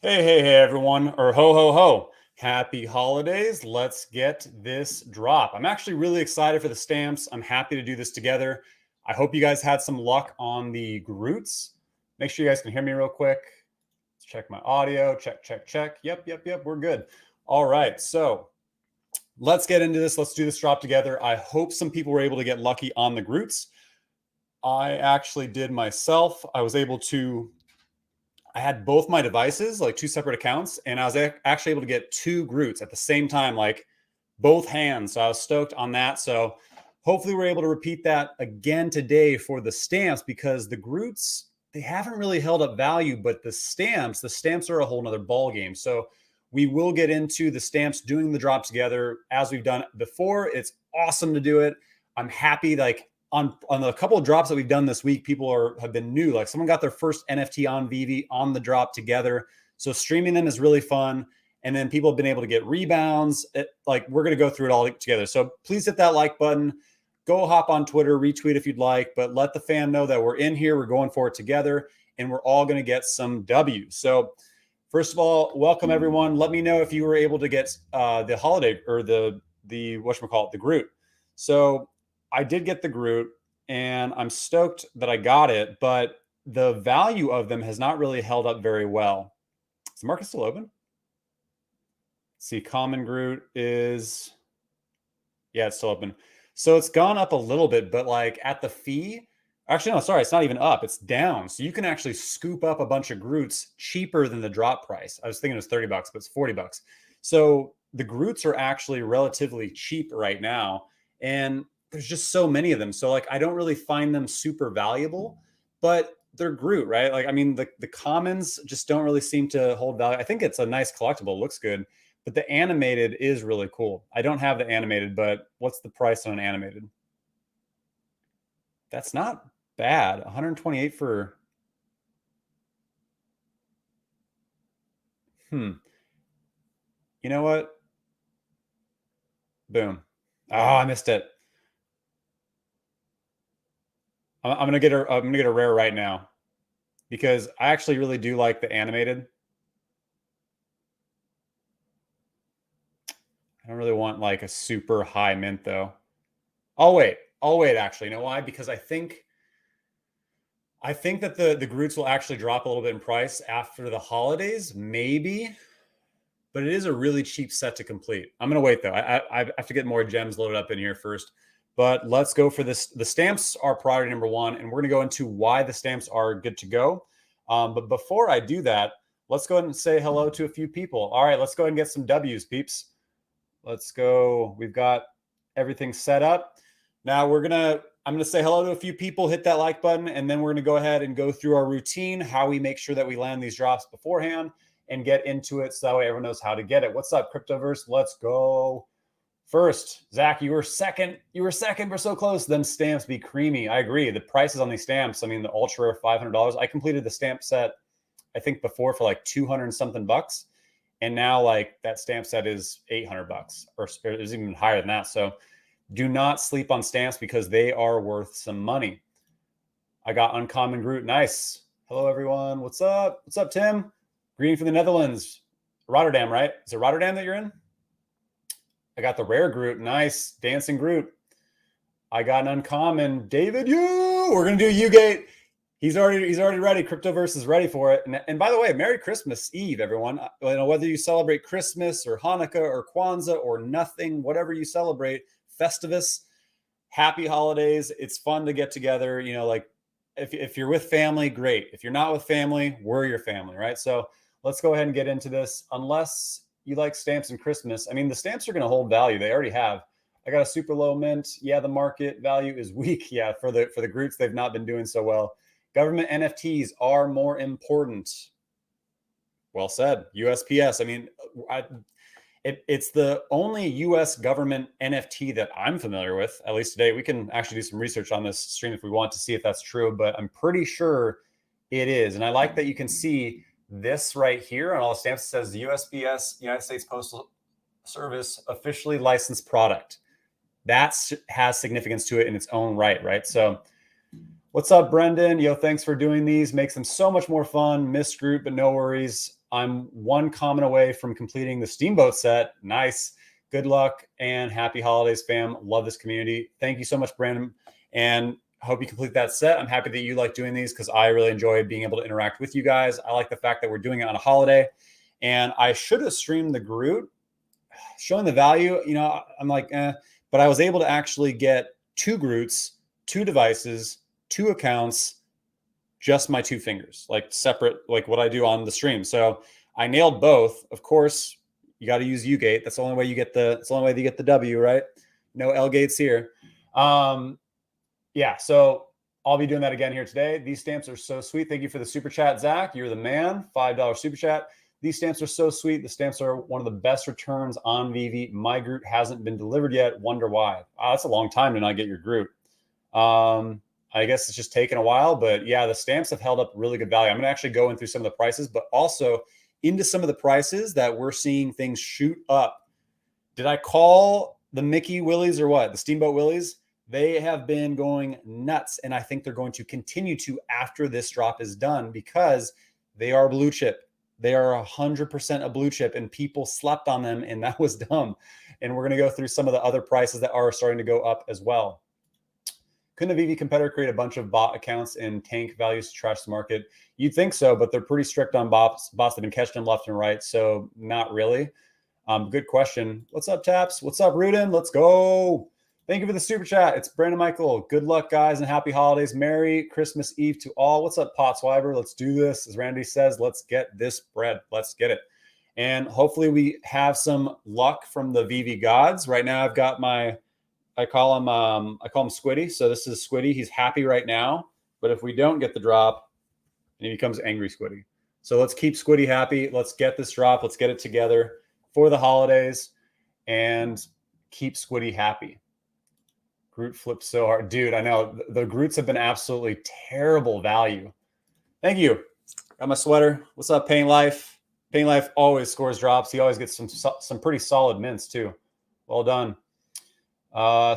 Hey, everyone, or ho, ho, ho. Happy holidays. Let's get this drop. I'm actually really excited for the stamps. I'm happy to do this together. I hope you guys had some luck on the Groots. Make sure you guys can hear me real quick. Let's check my audio. Check. Yep. We're good. All right. So let's get into this. Let's do this drop together. I hope some people were able to get lucky on the Groots. I actually did myself. I had both my devices, like two separate accounts, and I was actually able to get two Groots at the same time, like both hands. So I was stoked on that. So hopefully we're able to repeat that again today for the stamps, because the Groots, they haven't really held up value, but the stamps are a whole nother ball game. So we will get into the stamps doing the drop together as we've done before. It's awesome to do it. I'm happy, like on the couple of drops that we've done this week, people have been new. Like someone got their first NFT on Veve on the drop together. So streaming them is really fun. And then people have been able to get rebounds. Like we're going to go through it all together. So please hit that like button. Go hop on Twitter, retweet if you'd like, but let the fam know that we're in here. We're going for it together, and we're all going to get some W's. So first of all, welcome everyone. Let me know if you were able to get the holiday or the whatchamacallit, the Groot. So I did get the Groot, and I'm stoked that I got it, but the value of them has not really held up very well. Is the market still open? See, common Groot is, yeah, it's still open. So it's gone up a little bit, but like at the fee, actually, no, sorry, it's not even up, it's down. So you can actually scoop up a bunch of Groots cheaper than the drop price. I was thinking it was 30 bucks, but it's 40 bucks. So the Groots are actually relatively cheap right now. And there's just so many of them. So like, I don't really find them super valuable, but they're Groot, right? Like, I mean, the commons just don't really seem to hold value. I think it's a nice collectible, looks good. But the animated is really cool. I don't have the animated, but what's the price on an animated? That's not bad. 128 for, you know what? Boom. Oh, I missed it. I'm gonna get a rare right now because I actually really do like the animated. I don't really want like a super high mint though. I'll wait actually. You know why? Because I think that the Groots will actually drop a little bit in price after the holidays, maybe. But it is a really cheap set to complete. I'm going to wait though. I have to get more gems loaded up in here first. But let's go for this. The stamps are priority number one, and we're going to go into why the stamps are good to go. But before I do that, let's go ahead and say hello to a few people. All right, let's go ahead and get some W's, peeps. Let's go. We've got everything set up. Now I'm gonna say hello to a few people, hit that like button, and then we're gonna go ahead and go through our routine, how we make sure that we land these drops beforehand and get into it so that way everyone knows how to get it. What's up, Cryptoverse? Let's go. First, Zach, you were second. We're so close. Them stamps be creamy. I agree. The prices on these stamps, I mean, the ultra rare $500. I completed the stamp set, I think before for like 200 and something bucks. And now like that stamp set is 800 bucks or is even higher than that. So do not sleep on stamps because they are worth some money. I got Uncommon Groot. Nice. Hello, everyone. What's up? What's up, Tim? Greeting from the Netherlands. Rotterdam, right? Is it Rotterdam that you're in? I got the rare Groot. Nice. Dancing Groot. I got an uncommon. David, we're going to do Ugate. He's already ready. Cryptoverse is ready for it. And by the way, Merry Christmas Eve, everyone. You know, whether you celebrate Christmas or Hanukkah or Kwanzaa or nothing, whatever you celebrate, Festivus, happy holidays. It's fun to get together. You know, like if you're with family, great. If you're not with family, we're your family, right? So let's go ahead and get into this. Unless you like stamps and Christmas, I mean, the stamps are going to hold value. They already have. I got a super low mint. Yeah, the market value is weak. Yeah, for the Groots, they've not been doing so well. Government NFTs are more important. Well said. USPS. I mean, it's the only US government NFT that I'm familiar with, at least today. We can actually do some research on this stream if we want to see if that's true, but I'm pretty sure it is. And I like that you can see this right here on all the stamps. It says the USPS, United States Postal Service, officially licensed product. That has significance to it in its own right, right? So What's up, Brendan? Yo, thanks for doing these. Makes them so much more fun. Missed Groot, but no worries. I'm one comment away from completing the Steamboat set. Nice. Good luck and happy holidays, fam. Love this community. Thank you so much, Brandon. And hope you complete that set. I'm happy that you like doing these because I really enjoy being able to interact with you guys. I like the fact that we're doing it on a holiday. And I should have streamed the Groot, showing the value. You know, I'm like, but I was able to actually get 2 Groots, 2 devices, 2 accounts, just my 2 fingers, like separate, like what I do on the stream. So I nailed both. Of course, you got to use U-Gate. That's the only way you get that's the only way you get the W, right? No L gates here. Yeah, so I'll be doing that again here today. These stamps are so sweet. Thank you for the super chat, Zach. You're the man. $5 super chat. These stamps are so sweet. The stamps are one of the best returns on Veve. My Groot hasn't been delivered yet. Wonder why. That's a long time to not get your Groot. I guess it's just taken a while, but yeah, the stamps have held up really good value. I'm going to actually go in through some of the prices, but also into some of the prices that we're seeing things shoot up. Did I call the Mickey Willies or what? The Steamboat Willies? They have been going nuts, and I think they're going to continue to after this drop is done because they are blue chip. They are 100% a blue chip, and people slept on them, and that was dumb. And we're going to go through some of the other prices that are starting to go up as well. Couldn't a Veve competitor create a bunch of bot accounts and tank values to trash the market? You'd think so, but they're pretty strict on bots. Bots have been catching them left and right, so not really. Good question. What's up, Taps? What's up, Rudin? Let's go. Thank you for the super chat. It's Brandon Michael. Good luck, guys, and happy holidays. Merry Christmas Eve to all. What's up, Potswiber? Let's do this. As Randy says, let's get this bread. Let's get it. And hopefully we have some luck from the Veve gods. Right now I've got my, I call him Squiddy. So this is Squiddy. He's happy right now. But if we don't get the drop, he becomes angry Squiddy. So let's keep Squiddy happy. Let's get this drop. Let's get it together for the holidays and keep Squiddy happy. Groot flips so hard. Dude, I know. The Groots have been absolutely terrible value. Thank you. Got my sweater. What's up, Pain Life? Pain Life always scores drops. He always gets some pretty solid mints, too. Well done.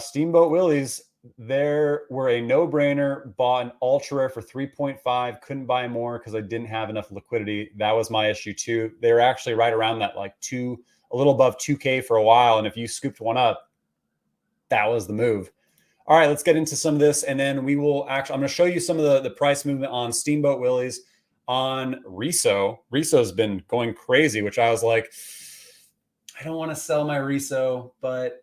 Steamboat Willies, there were a no-brainer. Bought an ultra rare for 3.5. Couldn't buy more because I didn't have enough liquidity. That was my issue, too. They were actually right around that, like a little above 2K for a while. And if you scooped one up, that was the move. All right, let's get into some of this, and then we will actually, I'm going to show you some of the price movement on Steamboat Willies, on Reso. Reso's been going crazy, which I was like, I don't want to sell my Reso, but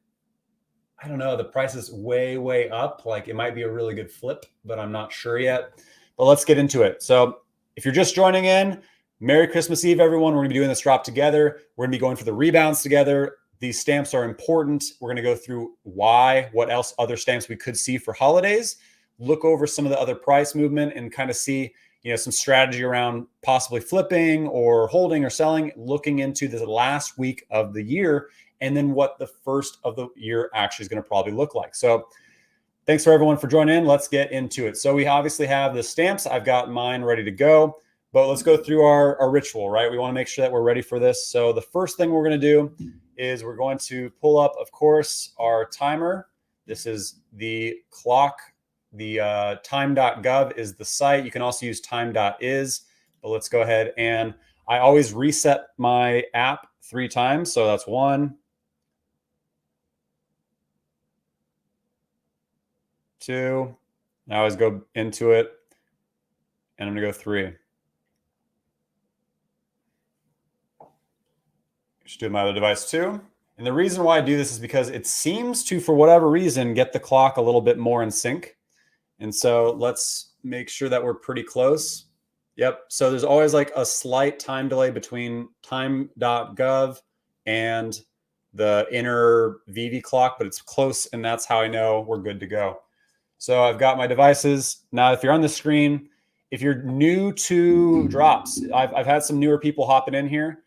I don't know. The price is way, way up. Like it might be a really good flip, but I'm not sure yet. But let's get into it. So if you're just joining in, Merry Christmas Eve, everyone. We're going to be doing this drop together. We're going to be going for the rebounds together. These stamps are important. We're going to go through why, what else other stamps we could see for holidays, look over some of the other price movement and kind of see, some strategy around possibly flipping or holding or selling, looking into the last week of the year, and then what the first of the year actually is going to probably look like. So thanks for everyone for joining in. Let's get into it. So we obviously have the stamps. I've got mine ready to go, but let's go through our ritual, right? We want to make sure that we're ready for this. So the first thing we're going to do is we're going to pull up, of course, our timer. This is the clock. The time.gov is the site. You can also use time.is, but let's go ahead. And I always reset my app 3 times. So that's 1, 2. I always go into it, and I'm going to go 3. Just do my other device too. And the reason why I do this is because it seems to, for whatever reason, get the clock a little bit more in sync. And so let's make sure that we're pretty close. Yep. So there's always like a slight time delay between time.gov and the inner Veve clock, but it's close. And that's how I know we're good to go. So I've got my devices. Now, if you're on the screen, if you're new to drops, I've had some newer people hopping in here.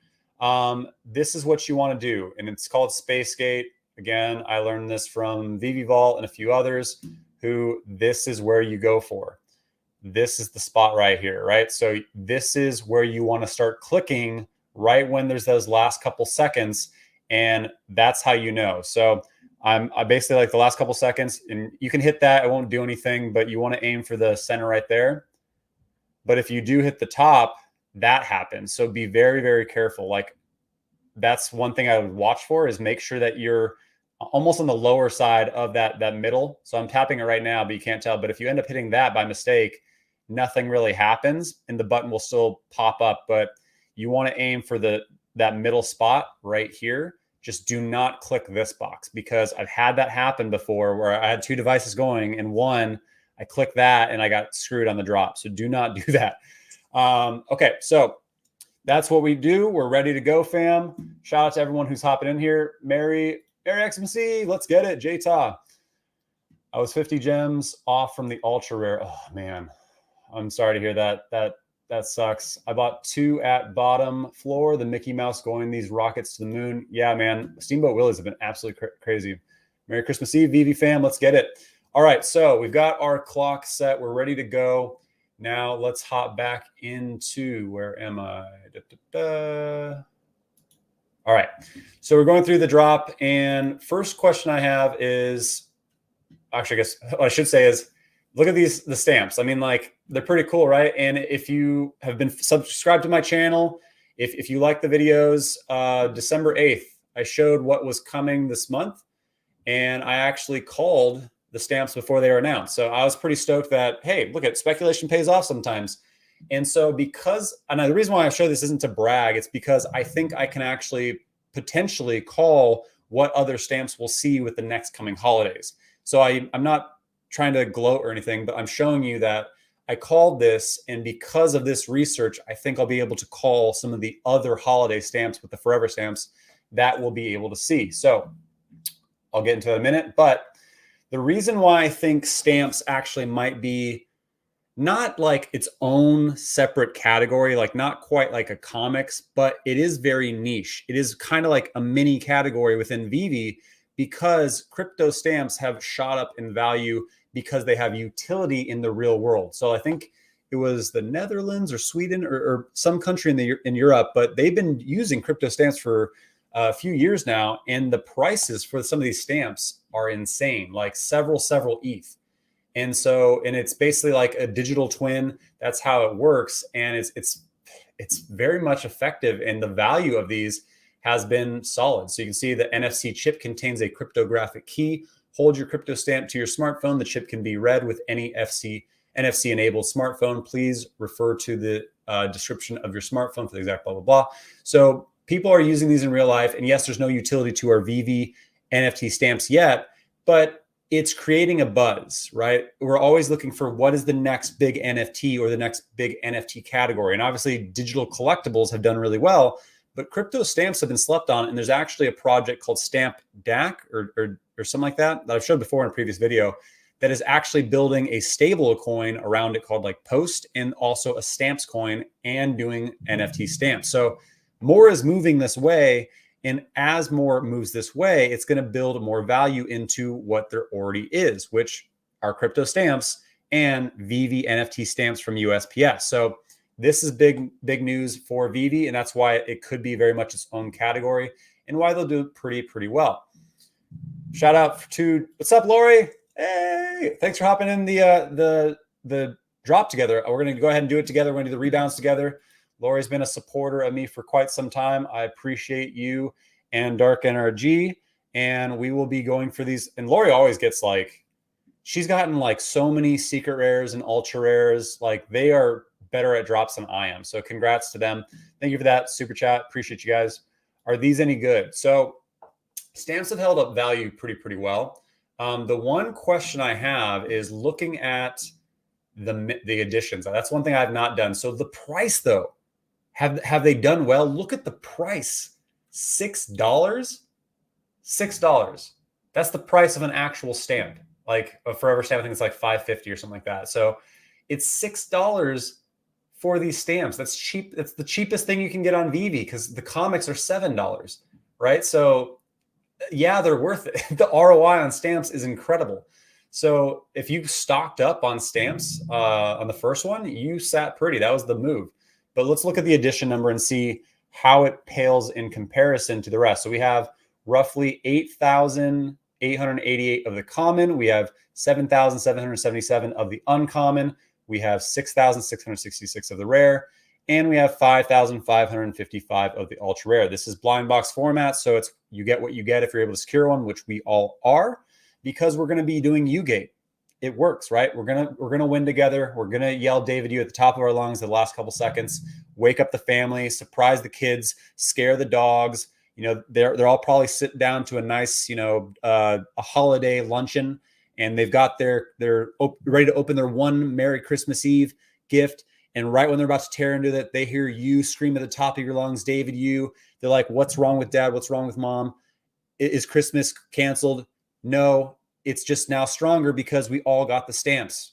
This is what you want to do, and it's called SpaceGate. Again, I learned this from Veve Vault and a few others who this is where you go for. This is the spot right here, right? So this is where you want to start clicking right when there's those last couple seconds, and that's how you know. So I basically like the last couple seconds, and you can hit that. It won't do anything, but you want to aim for the center right there. But if you do hit the top, that happens. So be very, very careful. Like that's one thing I would watch for, is make sure that you're almost on the lower side of that middle. So I'm tapping it right now, but you can't tell. But if you end up hitting that by mistake, nothing really happens and the button will still pop up. But you want to aim for that middle spot right here. Just do not click this box, because I've had that happen before where I had two devices going, and one, I clicked that and I got screwed on the drop. So do not do that. Okay, so that's what we do. We're ready to go, fam. Shout out to everyone who's hopping in here. Mary XMC, let's get it. J-Ta. I was 50 gems off from the ultra rare. Oh man, I'm sorry to hear that. That sucks. I bought 2 at bottom floor, the Mickey Mouse going these rockets to the moon. Yeah, man. Steamboat Willies have been absolutely crazy. Merry Christmas Eve, Veve fam. Let's get it. All right, so we've got our clock set. We're ready to go. Now let's hop back into, where am I? All right, so we're going through the drop, and first question I have is, actually, I guess what I should say is, look at the stamps. I mean, like, they're pretty cool, right? And if you have been subscribed to my channel, if you like the videos, December 8th, I showed what was coming this month, and I actually called the stamps before they were announced. So I was pretty stoked that, hey, look at speculation pays off sometimes. And so and the reason why I show this isn't to brag, it's because I think I can actually potentially call what other stamps we'll see with the next coming holidays. So I'm not trying to gloat or anything, but I'm showing you that I called this, and because of this research, I think I'll be able to call some of the other holiday stamps with the forever stamps that we'll be able to see. So I'll get into that in a minute, but the reason why I think stamps actually might be not like its own separate category, like not quite like a comics, but it is very niche. It is kind of like a mini category within Veve, because crypto stamps have shot up in value because they have utility in the real world. So I think it was the Netherlands or Sweden or some country in Europe, but they've been using crypto stamps for a few years now, and the prices for some of these stamps are insane, like several ETH. And it's basically like a digital twin. That's how it works, and it's very much effective, and the value of these has been solid. So you can see the NFC chip contains a cryptographic key. Hold your crypto stamp to your smartphone. The chip can be read with any NFC enabled smartphone. Please refer to the description of your smartphone for the exact blah, blah, blah. So people are using these in real life. And yes, there's no utility to our Veve NFT stamps yet, but it's creating a buzz, right? We're always looking for what is the next big NFT or the next big NFT category. And obviously digital collectibles have done really well, but crypto stamps have been slept on. And there's actually a project called Stamp DAC or something like that I've showed before in a previous video, that is actually building a stable coin around it called like Post, and also a stamps coin, and doing NFT stamps. So more is moving this way. And as more moves this way, it's going to build more value into what there already is, which are crypto stamps and Veve NFT stamps from USPS. So this is big news for Veve, and that's why it could be very much its own category, and why they'll do pretty well. Shout out to, what's up, Lori? Hey, thanks for hopping in the drop together. We're going to go ahead and do it together. We're going to do the rebounds together. Lori's been a supporter of me for quite some time. I appreciate you and Dark NRG, and we will be going for these. And Lori always gets like, she's gotten like so many secret rares and ultra rares. Like, they are better at drops than I am. So congrats to them. Thank you for that super chat. Appreciate you guys. Are these any good? So stamps have held up value pretty well. The one question I have is looking at the additions. That's one thing I've not done. So the price though, have they done well? Look at the price, $6. $6. That's the price of an actual stamp, like a forever stamp. I think it's like $5.50 or something like that. So it's $6 for these stamps. That's cheap. That's the cheapest thing you can get on Veve, because the comics are $7, right? So yeah, they're worth it. The ROI on stamps is incredible. So if you stocked up on stamps on the first one, you sat pretty. That was the move. But let's look at the edition number and see how it pales in comparison to the rest. So we have roughly 8,000 888 of the common. We have 7,777 of the uncommon. We have 6,666 of the rare. And we have 5,555 of the ultra rare. This is blind box format, so it's you get what you get if you're able to secure one, which we all are, because we're going to be doing U-Gate. It works, right? We're gonna win together. We're gonna yell David you at the top of our lungs the last couple seconds, wake up the family, surprise the kids, scare the dogs. You know, they're all probably sitting down to a nice, a holiday luncheon, and they've got they're ready to open their one Merry Christmas Eve gift. And right when they're about to tear into that, they hear you scream at the top of your lungs, David you. They're like, what's wrong with dad? What's wrong with mom? Is Christmas canceled? No, it's just now stronger because we all got the stamps.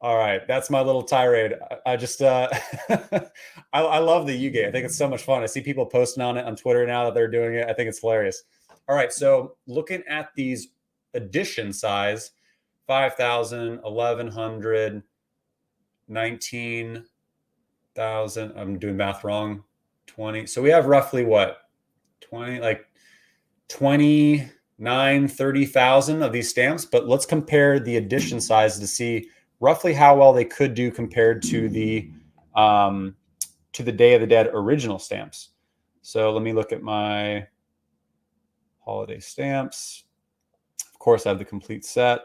All right, that's my little tirade. I just I love the U-Gate. I think it's so much fun. I see people posting on it on Twitter now that they're doing it. I think it's hilarious. All right, so looking at these edition size, 5,000, 1,100, 19,000. I'm doing math wrong. 20. So we have roughly what? 20, like 29, 30,000 of these stamps. But let's compare the edition size to see roughly how well they could do compared to the Day of the Dead original stamps. So let me look at my holiday stamps. Of course, I have the complete set.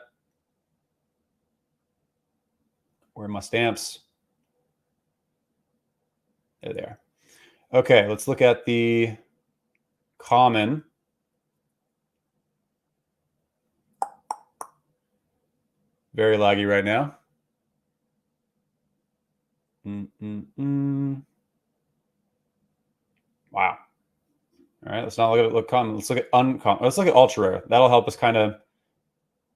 Where are my stamps? There they are. Okay, let's look at the common. Very laggy right now. Wow. All right, let's not look at common. Let's look at uncommon. Let's look at ultra rare. That'll help us kind of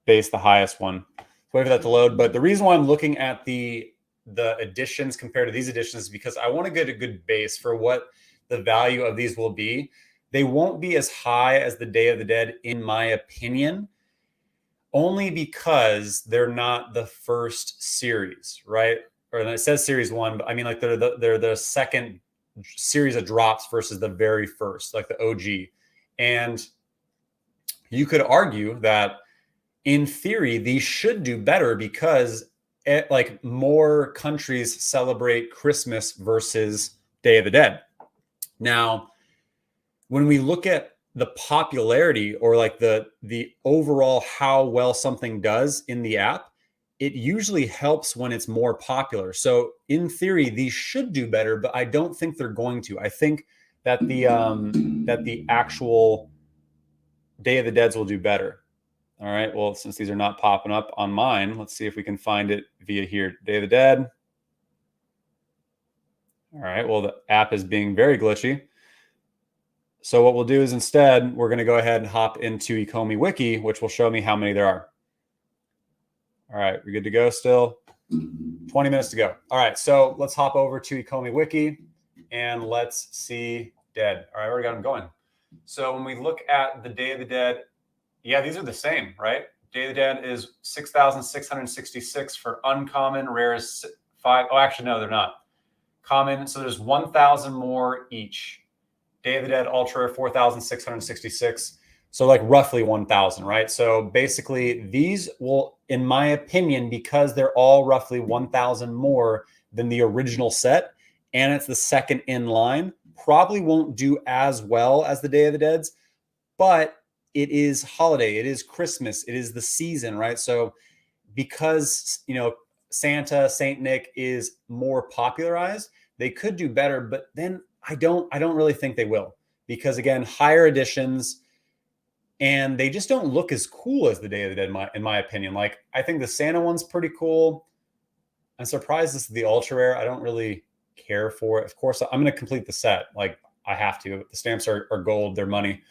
base the highest one. Wait for that to load. But the reason why I'm looking at the editions compared to these editions is because I want to get a good base for what the value of these will be. They won't be as high as the Day of the Dead, in my opinion, only because they're not the first series, right? Or it says series one, but I mean, like they're the second series of drops versus the very first, like the OG. And you could argue that in theory, these should do better because like more countries celebrate Christmas versus Day of the Dead. Now, when we look at the popularity or like the overall how well something does in the app, it usually helps when it's more popular. So in theory, these should do better, but I don't think they're going to. I think that the actual Day of the Deads will do better. All right, well, since these are not popping up on mine, let's see if we can find it via here. Day of the Dead. All right, well, the app is being very glitchy. So what we'll do is instead, we're going to go ahead and hop into Ecomi Wiki, which will show me how many there are. All right, we're good to go still. 20 minutes to go. All right, so let's hop over to Ecomi Wiki and let's see Dead. All right, I already got them going. So when we look at the Day of the Dead, yeah, these are the same, right? Day of the Dead is 6,666 for uncommon. Rare is 5. Oh, actually, no, they're not. Common, so there's 1,000 more each. Day of the Dead Ultra, 4,666. So like roughly 1,000, right? So basically these will, in my opinion, because they're all roughly 1,000 more than the original set, and it's the second in line, probably won't do as well as the Day of the Deads, but it is holiday, it is Christmas, it is the season, right? So because, Santa, Saint Nick is more popularized, they could do better, but then I don't really think they will, because again, higher editions, and they just don't look as cool as the Day of the Dead, in my opinion. Like, I think the Santa one's pretty cool. I'm surprised this is the ultra rare. I don't really care for it. Of course, I'm going to complete the set. Like, I have to. The stamps are gold. They're money.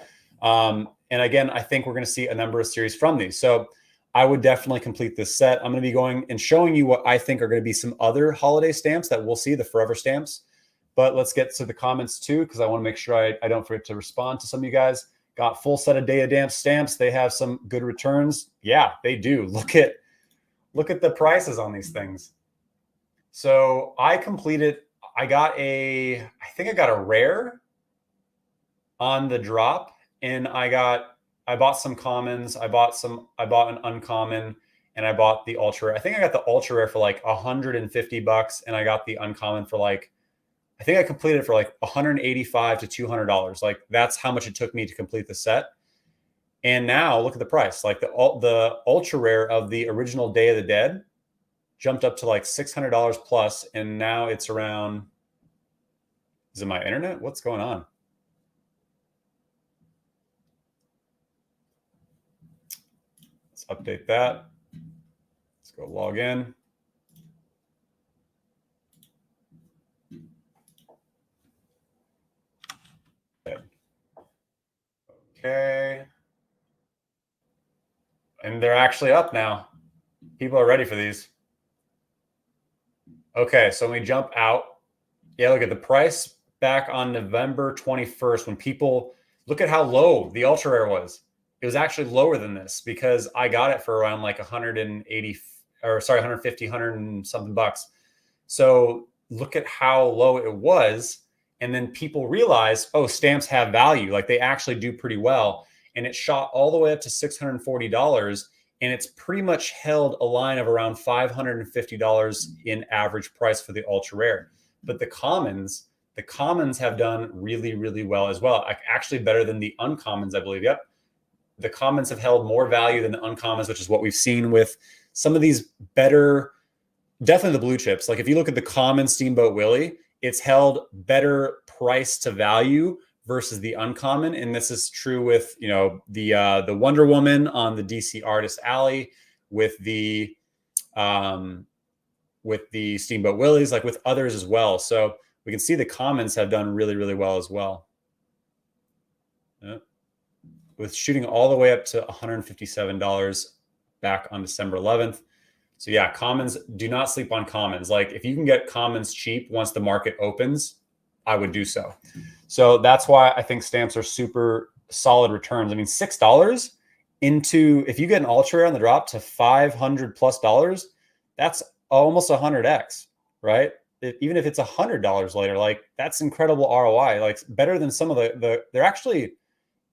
And again, I think we're going to see a number of series from these. So I would definitely complete this set. I'm going to be going and showing you what I think are going to be some other holiday stamps that we'll see, the forever stamps. But let's get to the comments too, because I want to make sure I don't forget to respond to some of you guys. Got full set of Day of Damp stamps. They have some good returns. Yeah, they do. Look at the prices on these things. So I completed, I think I got a rare on the drop, and I got I bought some commons. I bought an uncommon, and I bought the ultra rare. I think I got the ultra rare for like $150, and I got the uncommon for like, I think I completed it for like $185 to $200. Like that's how much it took me to complete the set. And now look at the price. Like the ultra rare of the original Day of the Dead jumped up to like $600 plus, and now it's around. Is it my internet? What's going on? Let's update that. Let's go log in. Okay. And they're actually up now. People are ready for these. Okay, so when we jump out, yeah, look at the price back on November 21st when people look at how low the ultra rare was. It was actually lower than this because I got it for around like 180 or sorry, 150, 100 and something bucks. So look at how low it was. And then people realize, oh, stamps have value. Like they actually do pretty well. And it shot all the way up to $640. And it's pretty much held a line of around $550 in average price for the ultra rare. But the commons have done really, really well as well. Actually better than the uncommons, I believe. Yep. The commons have held more value than the uncommons, which is what we've seen with some of these better, definitely the blue chips. Like if you look at the common Steamboat Willie, it's held better price to value versus the uncommon. And this is true with, you know, the Wonder Woman on the DC Artist Alley, with the Steamboat Willies, like with others as well. So we can see the commons have done really, really well as well. Yeah. With shooting all the way up to $157 back on December 11th. So yeah, commons, do not sleep on commons. Like if you can get commons cheap once the market opens, I would do so. So that's why I think stamps are super solid returns. I mean, $6 into, if you get an ultra rare on the drop to $500+, that's almost 100x, right? Even if it's $100 later, like that's incredible ROI. Like better than some of they're actually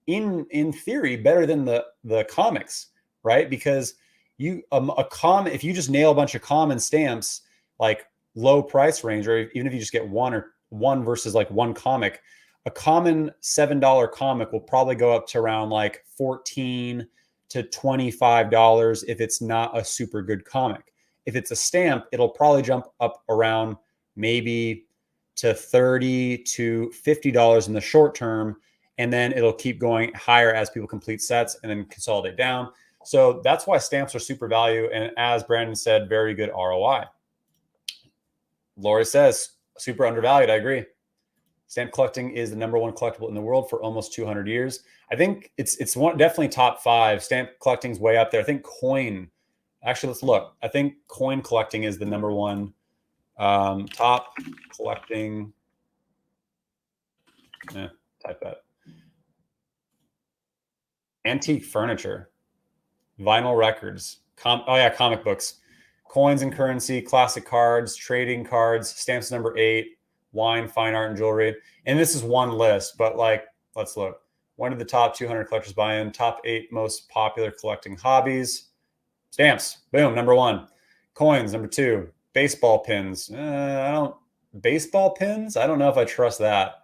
in theory better than the comics, right? Because you if you just nail a bunch of common stamps, like low price range, or even if you just get one versus like one comic, a common $7 comic will probably go up to around like $14 to $25 if it's not a super good comic. If it's a stamp, it'll probably jump up around maybe to $30 to $50 in the short term. And then it'll keep going higher as people complete sets and then consolidate down. So that's why stamps are super value. And as Brandon said, very good ROI. Lori says, super undervalued. I agree. Stamp collecting is the #1 collectible in the world for almost 200 years. I think it's definitely top 5. Stamp collecting's way up there. I think coin, actually, let's look. I think coin collecting is the #1 top collecting. Type that. Antique furniture, vinyl records, comic books, coins and currency, classic cards, trading cards, stamps #8, wine, fine art, and jewelry. And this is one list, but like, let's look. One of the top 200 collectors buy in, top 8 most popular collecting hobbies. Stamps, boom, #1. Coins, #2. Baseball pins. Baseball pins? I don't know if I trust that.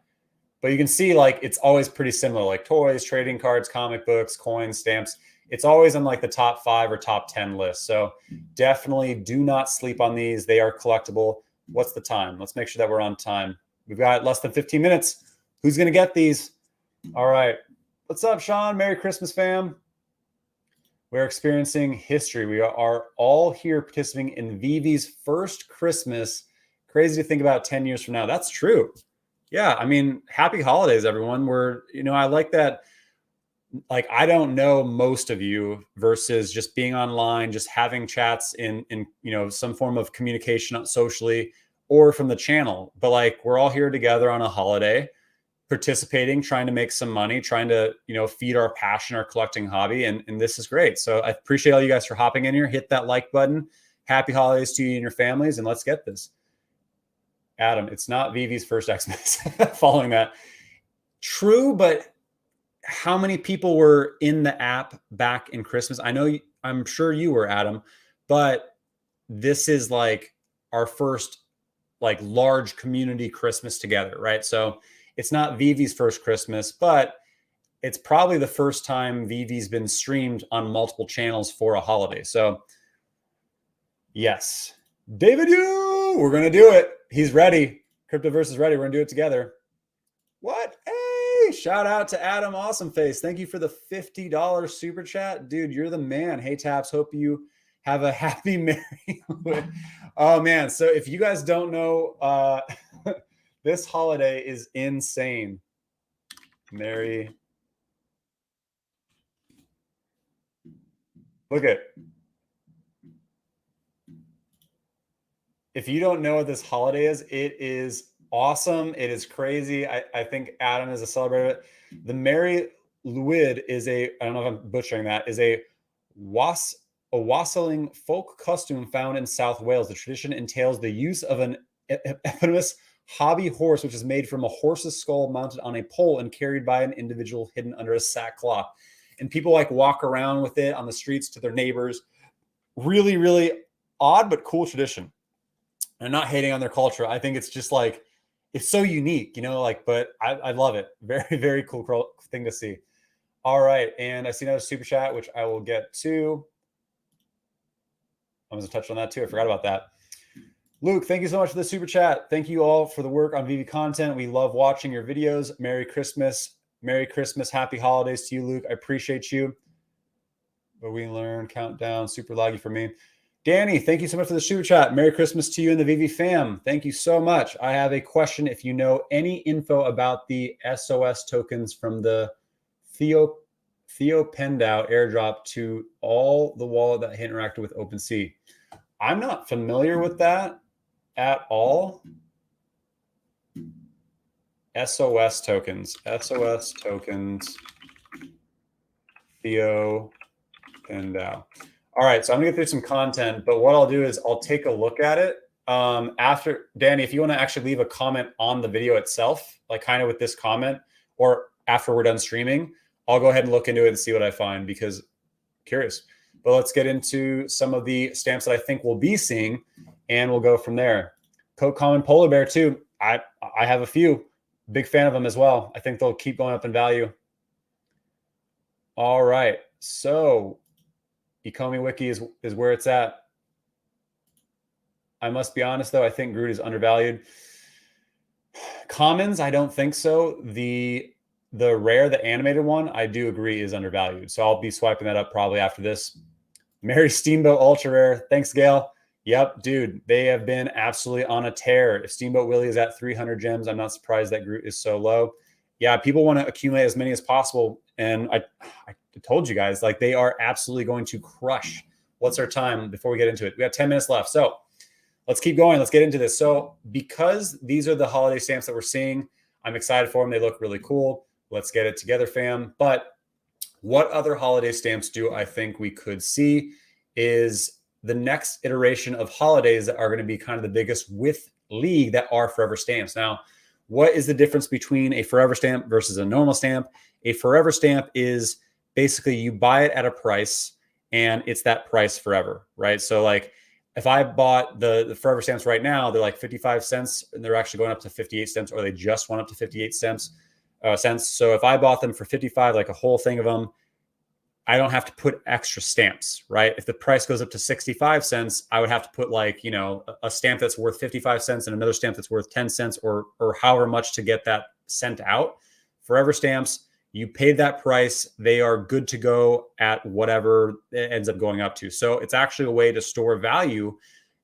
But you can see like it's always pretty similar, like toys, trading cards, comic books, coins, stamps. It's always in like the top 5 or top 10 list. So definitely do not sleep on these. They are collectible. What's the time? Let's make sure that we're on time. We've got less than 15 minutes. Who's going to get these? All right. What's up, Sean? Merry Christmas, fam. We're experiencing history. We are all here participating in Veve's first Christmas. Crazy to think about 10 years from now. That's true. Yeah, I mean, happy holidays, everyone. I like that. Like, I don't know most of you versus just being online, just having chats in some form of communication socially or from the channel. But like, we're all here together on a holiday, participating, trying to make some money, trying to feed our passion, our collecting hobby, and this is great. So I appreciate all you guys for hopping in here. Hit that like button. Happy holidays to you and your families, and let's get this. Adam, it's not Veve's first Xmas. Following that, true, but how many people were in the app back in Christmas? I'm sure you were, Adam, but this is like our first like large community Christmas together, right? So it's not Veve's first Christmas, but it's probably the first time Veve's been streamed on multiple channels for a holiday. So yes, David, we're going to do it. He's ready. Cryptoverse is ready. We're going to do it together. What? Hey, shout out to Adam Awesomeface. Thank you for the $50 super chat. Dude, you're the man. Hey, Taps, hope you have a happy Merry. Oh, man. So if you guys don't know, this holiday is insane. Merry. Look at. If you don't know what this holiday is, it is awesome. It is crazy. I think Adam is a celebrator. The Merry Luid is I don't know if I'm butchering that, is a wassailing folk costume found in South Wales. The tradition entails the use of an eponymous hobby horse, which is made from a horse's skull mounted on a pole and carried by an individual hidden under a sackcloth. And people like walk around with it on the streets to their neighbors. Really, really odd, but cool tradition. I'm not hating on their culture. I think it's just like, it's so unique, like, but I love it. Very, very cool thing to see. All right. And I see another super chat, which I will get to. I was going to touch on that too. I forgot about that. Luke, thank you so much for the super chat. Thank you all for the work on Veve content. We love watching your videos. Merry Christmas. Merry Christmas. Happy holidays to you, Luke. I appreciate you. But we learn countdown, super laggy for me. Danny, thank you so much for the super chat. Merry Christmas to you and the Veve fam. Thank you so much. I have a question. If you know any info about the SOS tokens from the Theo Pendau airdrop to all the wallet that interacted with OpenSea. I'm not familiar with that at all. SOS tokens. Theo Pendau. All right, so I'm gonna get through some content, but what I'll do is I'll take a look at it after. Danny, if you want to actually leave a comment on the video itself, like kind of with this comment, or after we're done streaming, I'll go ahead and look into it and see what I find because I'm curious. But let's get into some of the stamps that I think we'll be seeing, and we'll go from there. Coke Common Polar Bear too. I have a few. Big fan of them as well. I think they'll keep going up in value. All right, so Ecomi Wiki is where it's at. I must be honest, though. I think Groot is undervalued. Commons, I don't think so. The rare, the animated one, I do agree is undervalued. So I'll be swiping that up probably after this. Mary Steamboat Ultra Rare. Thanks, Gail. Yep, dude, they have been absolutely on a tear. If Steamboat Willie is at 300 gems, I'm not surprised that Groot is so low. Yeah, people want to accumulate as many as possible. And I told you guys, like, they are absolutely going to crush. What's our time before we get into it? We got 10 minutes left. So let's keep going. Let's get into this. So because these are the holiday stamps that we're seeing, I'm excited for them. They look really cool. Let's get it together, fam. But what other holiday stamps do I think we could see is the next iteration of holidays that are going to be kind of the biggest with League that are forever stamps. Now, what is the difference between a forever stamp versus a normal stamp? A forever stamp is basically you buy it at a price and it's that price forever, right? So like if I bought the forever stamps right now, they're like 55 cents and they're actually going up to 58 cents, or they just went up to 58 cents. So if I bought them for 55, like a whole thing of them, I don't have to put extra stamps, right? If the price goes up to 65 cents, I would have to put like, a stamp that's worth 55 cents and another stamp that's worth 10 cents or however much to get that sent out. Forever stamps, you paid that price. They are good to go at whatever it ends up going up to. So it's actually a way to store value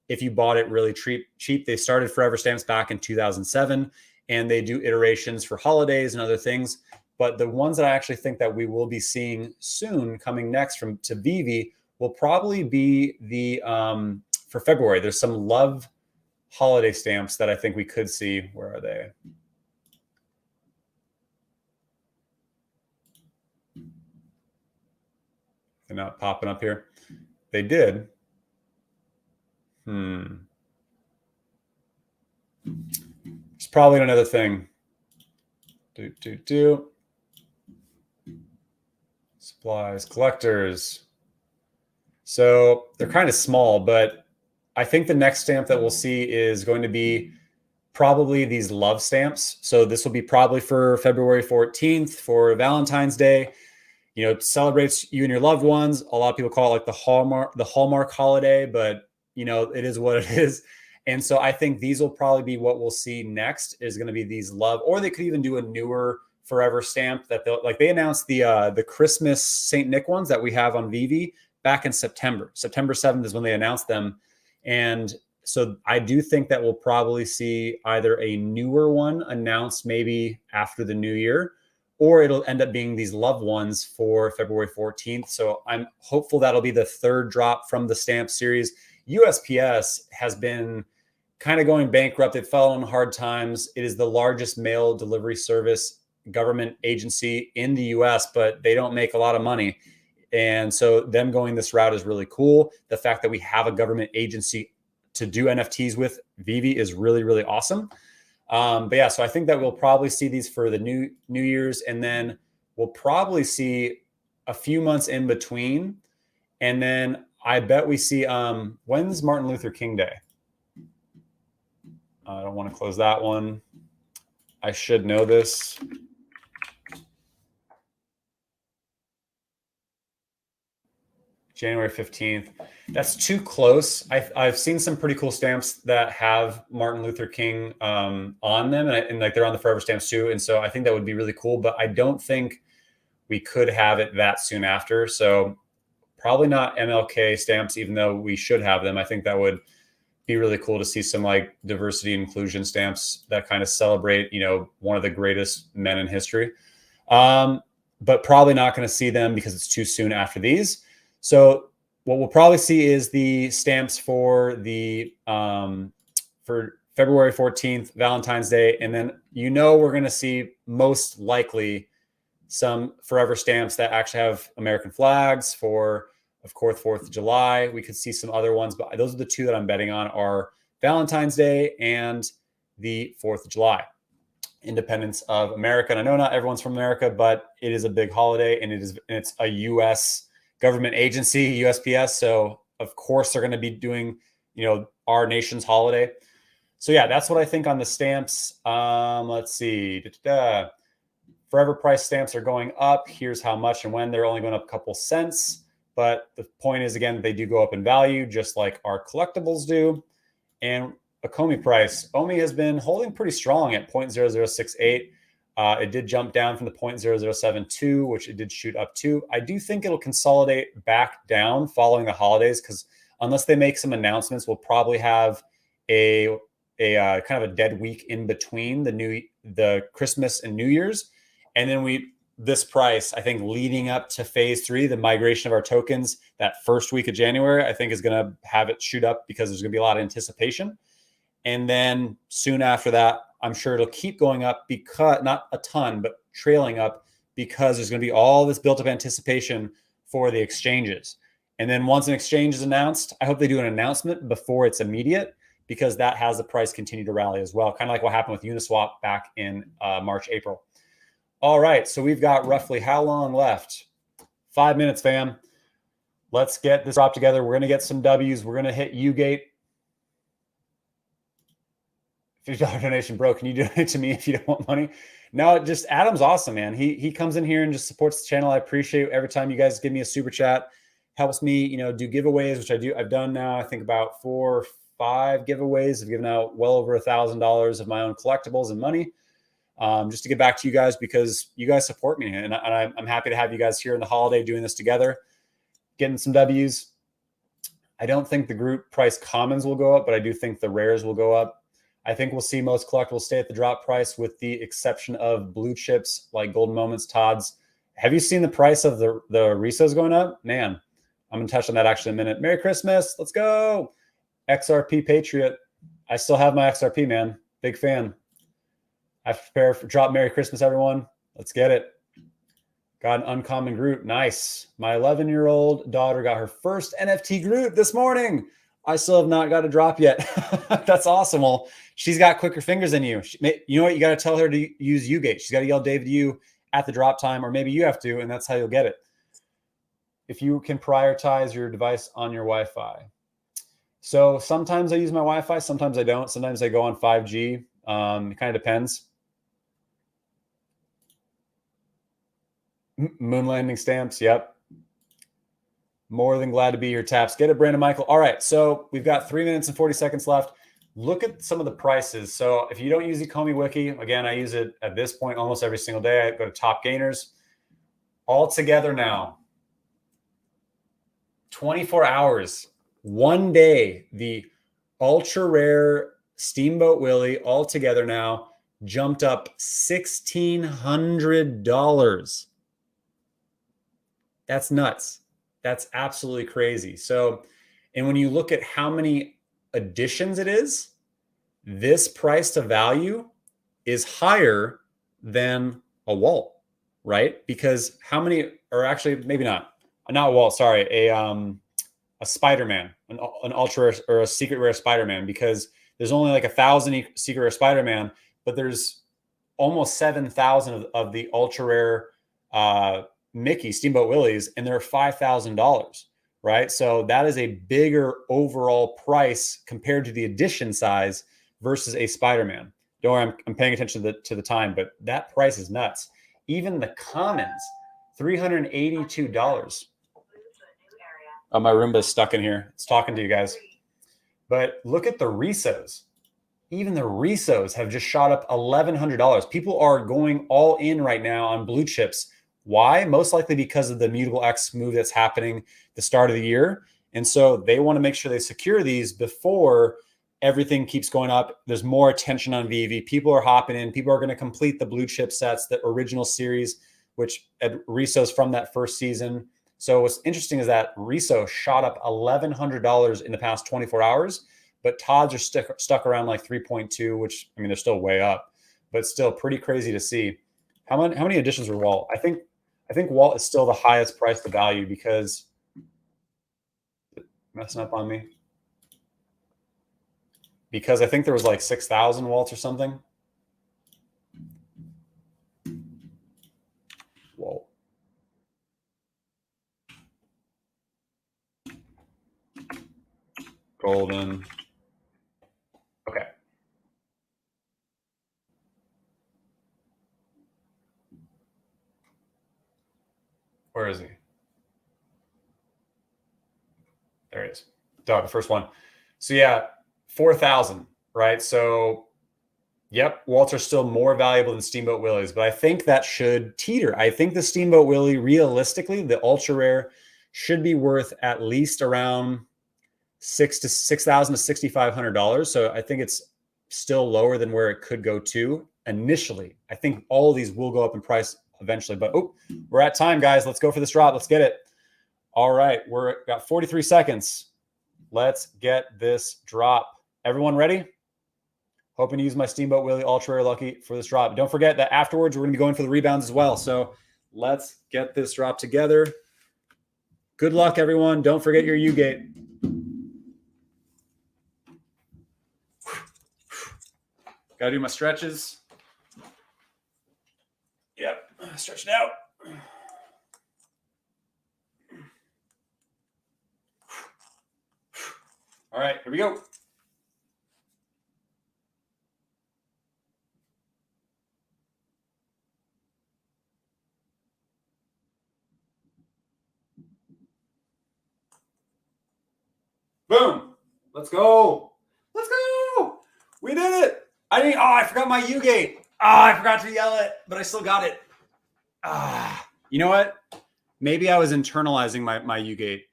if you bought it really cheap. They started forever stamps back in 2007 and they do iterations for holidays and other things. But the ones that I actually think that we will be seeing soon coming next to Veve will probably be the for February. There's some love holiday stamps that I think we could see. Where are they? They're not popping up here. They did. It's probably another thing. Supplies, collectors. So they're kind of small, but I think the next stamp that we'll see is going to be probably these love stamps. So this will be probably for February 14th for Valentine's Day. You know, it celebrates you and your loved ones. A lot of people call it like the Hallmark holiday, but you know, it is what it is. And so I think these will probably be what we'll see next is going to be these love, or they could even do a newer forever stamp that they'll like. They announced the Christmas Saint Nick ones that we have on Veve back in September. September 7th is when they announced them. And so I do think that we'll probably see either a newer one announced maybe after the new year, or it'll end up being these love ones for February 14th. So I'm hopeful that'll be the third drop from the stamp series. USPS has been kind of going bankrupt. It fell on hard times. It is the largest mail delivery service government agency in the US, but they don't make a lot of money. And so them going this route is really cool. The fact that we have a government agency to do NFTs with Veve is really, really awesome. But yeah, so I think that we'll probably see these for the New Year's, and then we'll probably see a few months in between. And then I bet we see, when's Martin Luther King Day? I don't want to close that one. I should know this. January 15th. That's too close. I've seen some pretty cool stamps that have Martin Luther King on them, and like they're on the forever stamps too. And so I think that would be really cool, but I don't think we could have it that soon after. So probably not MLK stamps, even though we should have them. I think that would be really cool to see some like diversity and inclusion stamps that kind of celebrate, you know, one of the greatest men in history. But probably not going to see them because it's too soon after these. So what we'll probably see is the stamps for the for February 14th, Valentine's Day, and then we're going to see most likely some forever stamps that actually have American flags for, of course, 4th of July. We could see some other ones, but those are the two that I'm betting on are Valentine's Day and the 4th of July, Independence of America. And I know not everyone's from America, but it is a big holiday, and it's a U.S. government agency, USPS. So of course they're going to be doing, our nation's holiday. So yeah, that's what I think on the stamps. Let's see. Forever price stamps are going up. Here's how much and when. They're only going up a couple cents. But the point is, again, they do go up in value, just like our collectibles do. And Ecomi price, OMI has been holding pretty strong at 0.0068. It did jump down from the 0.0072, which it did shoot up to. I do think it'll consolidate back down following the holidays, because unless they make some announcements, we'll probably have a kind of a dead week in between the Christmas and New Year's. And then this price, I think, leading up to phase 3, the migration of our tokens, that first week of January, I think is going to have it shoot up because there's going to be a lot of anticipation. And then soon after that, I'm sure it'll keep going up, because not a ton, but trailing up, because there's going to be all this built up anticipation for the exchanges. And then once an exchange is announced, I hope they do an announcement before it's immediate, because that has the price continue to rally as well. Kind of like what happened with Uniswap back in March, April. All right, so we've got roughly how long left? 5 minutes, fam. Let's get this drop together. We're going to get some W's. We're going to hit Ugate. $50 donation, bro. Can you donate to me if you don't want money? No, just Adam's awesome, man. He comes in here and just supports the channel. I appreciate every time you guys give me a super chat. Helps me, do giveaways, which I do. I've done now, I think, about 4 or 5 giveaways. I've given out well over $1,000 of my own collectibles and money. Just to get back to you guys, because you guys support me, and I'm happy to have you guys here in the holiday doing this together, getting some W's. I don't think the Groot price commons will go up, but I do think the rares will go up. I think we'll see most collectibles stay at the drop price, with the exception of blue chips like Golden Moments, Todd's. Have you seen the price of the resos going up? Man, I'm going to touch on that actually in a minute. Merry Christmas. Let's go. XRP Patriot. I still have my XRP, man. Big fan. I have to prepare for drop. Merry Christmas, everyone. Let's get it. Got an uncommon Groot. Nice. My 11-year-old daughter got her first NFT Groot this morning. I still have not got a drop yet. That's awesome. Well, she's got quicker fingers than you. You know what? You got to tell her to use Ugate. She's got to yell David U at the drop time, or maybe you have to, and that's how you'll get it. if you can prioritize your device on your Wi-Fi. So sometimes I use my Wi-Fi, sometimes I don't. Sometimes I go on 5G. It kind of depends. Moon landing stamps. Yep. More than glad to be here, Taps. Get it, Brandon Michael. All right. So we've got 3 minutes and 40 seconds left. Look at some of the prices. So if you don't use Ecomi Wiki, again, I use it at this point almost every single day. I go to Top Gainers. All together now, 24 hours, 1 day, the ultra rare Steamboat Willie all together now jumped up $1,600. That's nuts. That's absolutely crazy. So, and when you look at how many additions it is, this price to value is higher than a walt, right? Because how many, or actually maybe not a walt, sorry, a Spider-Man, an ultra or a secret rare Spider-Man, because there's only like 1,000 secret rare Spider-Man, but there's almost 7,000 of the ultra rare Mickey Steamboat Willies, and they're $5,000, right? So that is a bigger overall price compared to the edition size versus a Spider-Man. Don't worry, I'm paying attention to the time, but that price is nuts. Even the commons, $382. Oh, my Roomba's stuck in here. It's talking to you guys. But look at the Resos. Even the Resos have just shot up $1,100. People are going all in right now on blue chips. Why? Most likely because of the Mutable X move that's happening the start of the year. And so they want to make sure they secure these before everything keeps going up. There's more attention on Veve. People are hopping in. People are going to complete the blue chip sets, the original series, which had Resos from that first season. So what's interesting is that Reso shot up $1,100 in the past 24 hours, but Todd's are stuck around like 3.2, which, I mean, they're still way up, but still pretty crazy to see. How many additions were Walt? I think Walt is still the highest price to value because messing up on me. Because I think there was like 6,000 Walts or something. Walt. Golden. Okay. Where is he? There he is. Dog, the first one. So yeah, 4,000, right? So yep, Walts are still more valuable than Steamboat Willies, but I think that should teeter. I think the Steamboat Willie, realistically, the ultra rare, should be worth at least around $6,000 to $6,500. So I think it's still lower than where it could go to initially. I think all of these will go up in price eventually, but we're at time, guys. Let's go for this drop. Let's get it. All right, we're got 43 seconds. Let's get this drop. Everyone ready? Hoping to use my Steamboat Willie Ultra Rare Lucky for this drop. Don't forget that afterwards we're going to be going for the rebounds as well. So let's get this drop together. Good luck, everyone. Don't forget your U-gate. Got to do my stretches. Yep, stretch it out. All right, here we go. Boom. Let's go. Let's go. We did it. I forgot my U-gate. I forgot to yell it, but I still got it. You know what? Maybe I was internalizing my U-gate.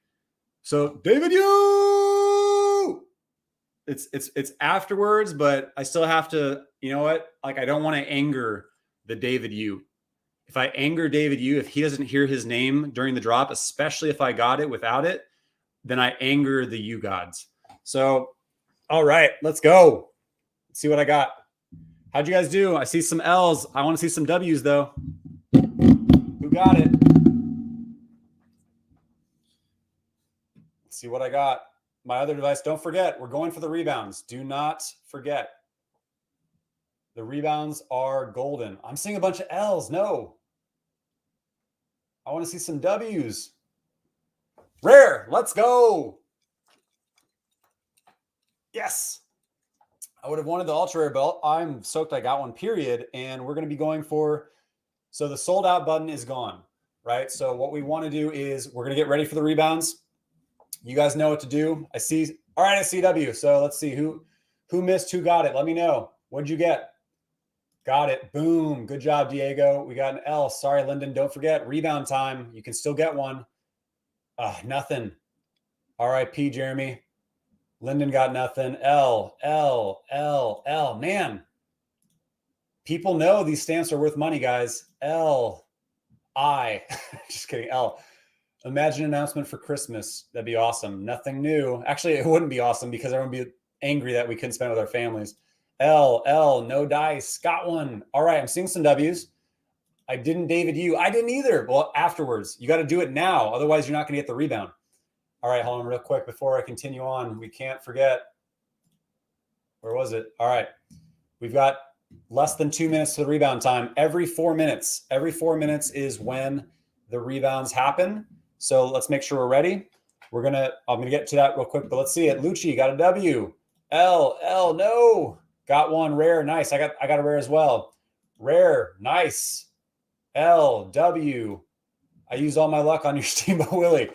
So David U. It's afterwards, but I still have to, you know what? Like, I don't want to anger the David U. If I anger David U, if he doesn't hear his name during the drop, especially if I got it without it, then I anger the U gods. So, all right, let's go. Let's see what I got. How'd you guys do? I see some L's. I want to see some W's though. Who got it? Let's see what I got. My other device. Don't forget, we're going for the rebounds. Do not forget. The rebounds are golden. I'm seeing a bunch of L's. No. I want to see some W's. Rare. Let's go. Yes. I would have wanted the ultra rare belt. I'm stoked I got one, period. And we're going to be going for, so the sold out button is gone, right? So what we want to do is we're going to get ready for the rebounds. You guys know what to do. I see. All right, I see W. So let's see who missed, who got it. Let me know. What'd you get? Got it. Boom. Good job, Diego. We got an L. Sorry, Lyndon. Don't forget, rebound time. You can still get one. Nothing. RIP, Jeremy. Lyndon got nothing. L. Man, people know these stamps are worth money, guys. L. I. Just kidding. L. Imagine an announcement for Christmas. That'd be awesome. Nothing new. Actually, it wouldn't be awesome because everyone would be angry that we couldn't spend with our families. L. No dice. Got one. All right. I'm seeing some W's. I didn't David you. I didn't either. Well, afterwards. You got to do it now. Otherwise, you're not going to get the rebound. All right. Hold on real quick before I continue on. We can't forget. Where was it? All right. We've got less than 2 minutes to the rebound time. Every 4 minutes. Every 4 minutes is when the rebounds happen. So let's make sure we're ready. I'm gonna get to that real quick, but let's see it. Lucci got a W. L, no. Got one. Rare, nice. I got a rare as well. Rare, nice. L, W. I used all my luck on your Steamboat Willie.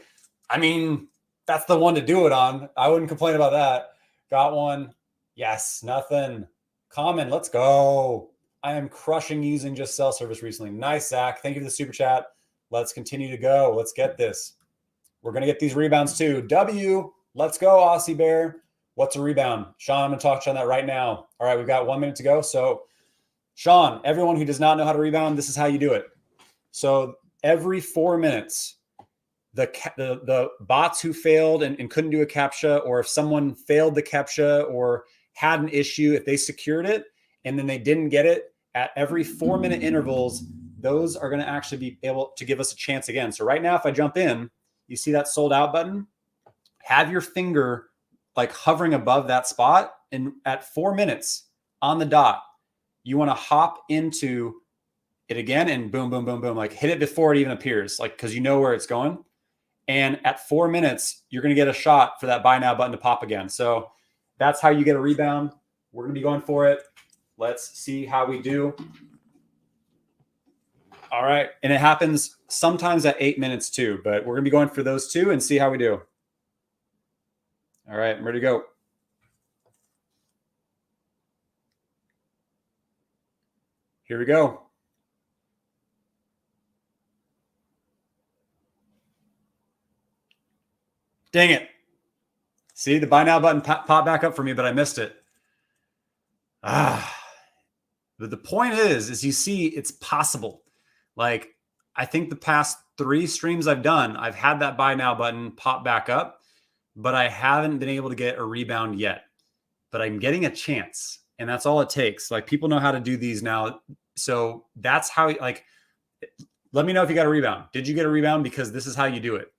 I mean, that's the one to do it on. I wouldn't complain about that. Got one. Yes, nothing. Common, let's go. I am crushing using just cell service recently. Nice, Zach. Thank you for the super chat. Let's continue to go. Let's get this. We're going to get these rebounds too. W, let's go, Aussie Bear. What's a rebound? Sean, I'm going to talk to you on that right now. All right, we've got 1 minute to go. So, Sean, everyone who does not know how to rebound, this is how you do it. So, every 4 minutes, the bots who failed and couldn't do a CAPTCHA, or if someone failed the CAPTCHA or had an issue, if they secured it and then they didn't get it, at every 4 minute intervals, those are going to actually be able to give us a chance again. So right now, if I jump in, you see that sold out button? Have your finger like hovering above that spot. And at 4 minutes on the dot, you want to hop into it again and boom, boom, boom, boom. Like hit it before it even appears, like, because you know where it's going. And at 4 minutes, you're going to get a shot for that buy now button to pop again. So that's how you get a rebound. We're going to be going for it. Let's see how we do. All right. And it happens sometimes at 8 minutes too, but we're going to be going for those two and see how we do. All right. I'm ready to go. Here we go. Dang it. See, the buy now button popped back up for me, but I missed it. But the point is you see, it's possible. Like, I think the past 3 streams I've done, I've had that buy now button pop back up, but I haven't been able to get a rebound yet. But I'm getting a chance, and that's all it takes. Like, people know how to do these now. So that's how, like, let me know if you got a rebound. Did you get a rebound? Because this is how you do it.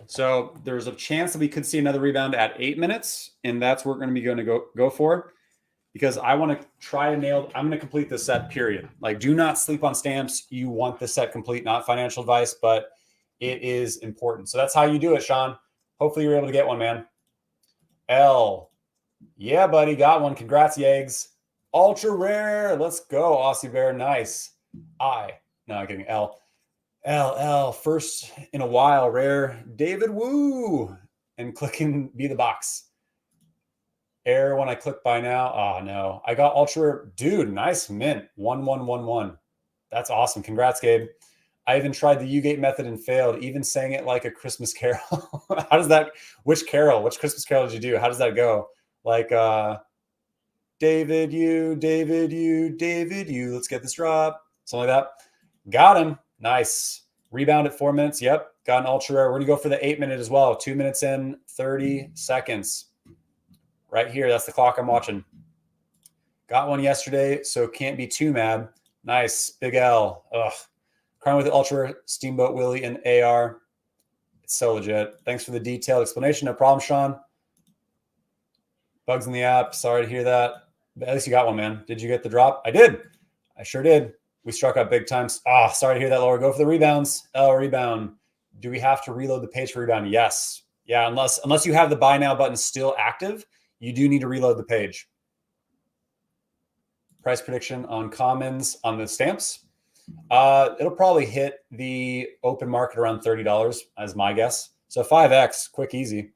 So there's a chance that we could see another rebound at 8 minutes, and that's what we're going to go for. Because I want to try to I'm going to complete this set, period. Like, do not sleep on stamps. You want this set complete, not financial advice, but it is important. So that's how you do it, Sean. Hopefully you're able to get one, man. L. Yeah, buddy. Got one. Congrats, Yags. Ultra rare. Let's go, Aussie Bear. Nice. I. No, I'm kidding. L. First in a while. Rare. David Woo. And clicking be the box. Error when I click buy now. Oh, no. I got ultra rare. Dude, nice mint. 1111. That's awesome. Congrats, Gabe. I even tried the U-Gate method and failed, even saying it like a Christmas carol. How does that, which Christmas carol did you do? How does that go? Like, David, you, let's get this drop. Something like that. Got him. Nice. Rebound at 4 minutes. Yep. Got an ultra rare. We're going to go for the 8 minute as well. 2 minutes in, 30 seconds. Right here. That's the clock I'm watching. Got one yesterday, so can't be too mad. Nice. Big L. Ugh. Crying with the Ultra, Steamboat Willie, and AR. It's so legit. Thanks for the detailed explanation. No problem, Sean. Bugs in the app. Sorry to hear that. But at least you got one, man. Did you get the drop? I did. I sure did. We struck up big time. Sorry to hear that, Laura. Go for the rebounds. L rebound. Do we have to reload the page for rebound? Yes. Yeah, unless you have the buy now button still active, you do need to reload the page. Price prediction on commons on the stamps. It'll probably hit the open market around $30 as my guess. So 5x, quick, easy,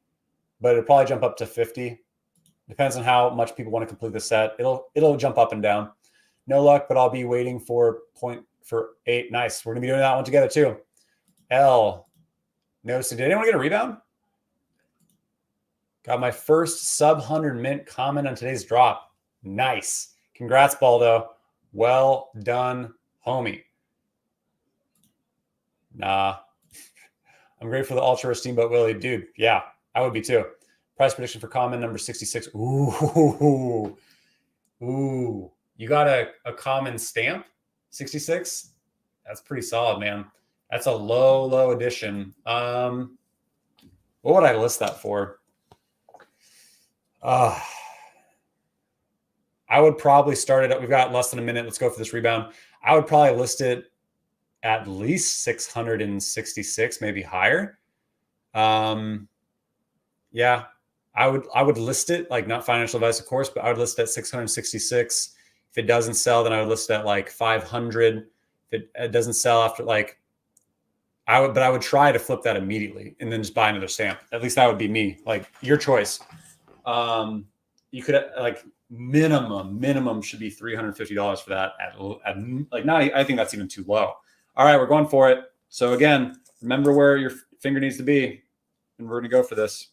but it'll probably jump up to 50. Depends on how much people want to complete the set. It'll jump up and down. No luck, but I'll be waiting for 8. Nice. We're gonna be doing that one together too. L. Notice, did anyone get a rebound? Got my first sub 100 mint comment on today's drop. Nice. Congrats, Baldo. Well done, homie. Nah. I'm great for the Ultra Rare Steamboat Willie. Dude, yeah, I would be too. Price prediction for common number 66. Ooh. Ooh. You got a common stamp? 66? That's pretty solid, man. That's a low edition. What would I list that for? I would probably start it up. We've got less than a minute. Let's go for this rebound. I would probably list it at least 666, maybe higher. Yeah, I would list it, like, not financial advice, of course, but I would list it at 666. If it doesn't sell, then I would list it at like 500. If it doesn't sell after, like, I would try to flip that immediately and then just buy another stamp. At least that would be me. Like, your choice. You could, like, minimum should be $350 for that at like, not, I think that's even too low. All right, we're going for it. So again, remember where your finger needs to be, and we're going to go for this.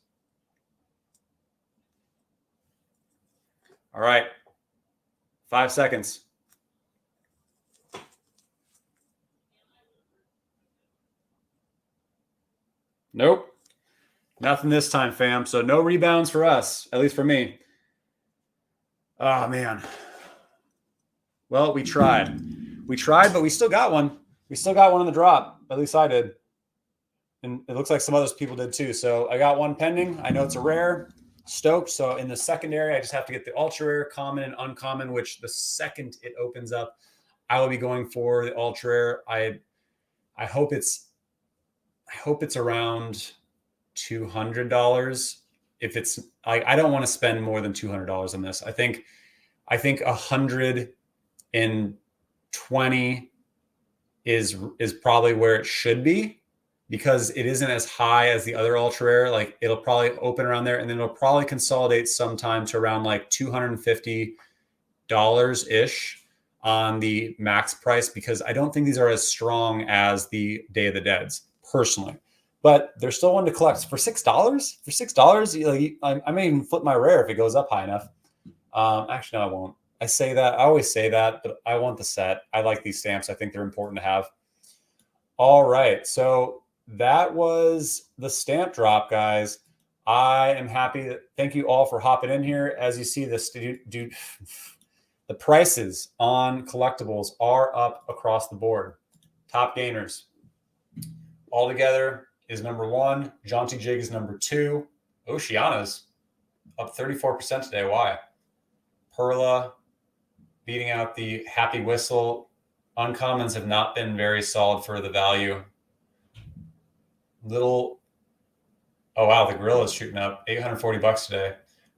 All right. 5 seconds. Nope. Nothing this time, fam. So no rebounds for us, at least for me. Oh, man. Well, we tried. But we still got one. We still got one in the drop. At least I did. And it looks like some other people did too. So I got one pending. I know it's a rare. Stoked. So in the secondary, I just have to get the ultra rare, common, and uncommon, which the second it opens up, I will be going for the ultra rare. I hope it's around $200. If it's, I don't want to spend more than $200 on this. I think 120 is probably where it should be, because it isn't as high as the other ultra rare. Like, it'll probably open around there, and then it'll probably consolidate sometime to around like $250 ish on the max price, because I don't think these are as strong as the Day of the Deads personally, but they're still one to collect for $6. For $6, I may even flip my rare if it goes up high enough. Actually, no, I won't. I always say that, but I want the set. I like these stamps. I think they're important to have. All right. So that was the stamp drop, guys. I am happy. Thank you all for hopping in here. As you see, the prices on collectibles are up across the board. Top gainers altogether is number 1. Jaunty Jig is number 2. Oceana's up 34% today. Why? Perla beating out the Happy Whistle. Uncommons have not been very solid for the value. Oh wow, the Gorilla is shooting up $840 today.